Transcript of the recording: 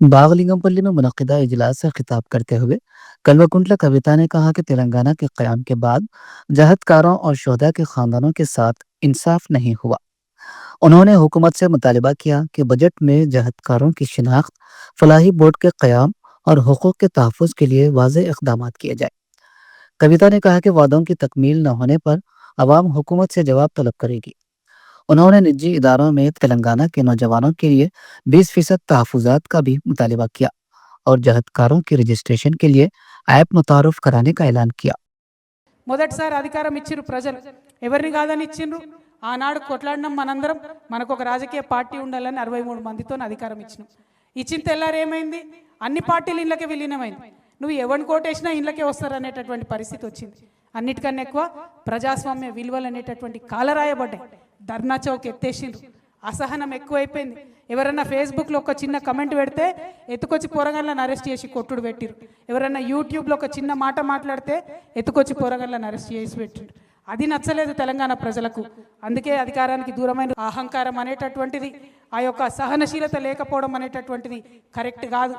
बागलिंगमपल्ली में मुनक्किदा इजलास से खिताब करते हुए कल्वकुंटला कविता ने कहा कि तेलंगाना के क़याम के बाद जहदकारों और शोधा के ख़ानदानों के साथ इंसाफ नहीं हुआ। उन्होंने हुकूमत से मुतालबा किया कि बजट में जहदकारों की शिनाख्त, फलाही बोर्ड के क़याम और हुकूक के तहफ़्फ़ुज़ के लिए वाज़ेह इक़दामात किए जाए। कविता ने कहा कि वादों की तकमील न होने पर अवाम हुकूमत से जवाब तलब करेगी। उन्होंने निजी इदारों में तेलंगाना के नौजवानों के लिए 20% तहफ़्फ़ुज़ात का भी मुतालबा किया और जहदकारों की रजिस्ट्रेशन के लिए ऐप मुतारुफ़ कराने का ऐलान किया। మొదటిసారి అధికారం ఇచ్చిరు ప్రజలు. ఎవరిని కాదని ఇచ్చిండ్రు? ఆనాడు కొట్లాడినాం మనందరం. మనకు ఒక రాజకీయ పార్టీ ఉండాలని 63 మందితో అధికారం ఇచ్చినాం. ఇచ్చిన తెల్లారి ఏమైంది? అన్ని పార్టీలు ఇళ్ళకే విలీనమైంది. నువ్వు ఎవరిని కోటేసినా ఇళ్ళకే వస్తారనేటటువంటి పరిస్థితి వచ్చింది. అన్నిటికన్నా ఎక్కువ ప్రజాస్వామ్య విలువలు అనేటటువంటి కాలరాయబడ్డాయి. ధర్నా చౌక్ ఎత్తేసిండ్రు. అసహనం ఎక్కువైపోయింది. ఎవరన్నా ఫేస్బుక్లో ఒక చిన్న కమెంట్ పెడితే ఎత్తుకొచ్చి పోరగాళ్ళని అరెస్ట్ చేసి కొట్టుడు పెట్టిరు. ఎవరన్నా యూట్యూబ్లో ఒక చిన్న మాట మాట్లాడితే ఎత్తుకొచ్చి పోరగాళ్ళని అరెస్ట్ చేసి పెట్టిరు. అది నచ్చలేదు తెలంగాణ ప్రజలకు. అందుకే అధికారానికి దూరమైన అహంకారం అనేటటువంటిది, ఆ యొక్క సహనశీలత లేకపోవడం అనేటటువంటిది కరెక్ట్ కాదు.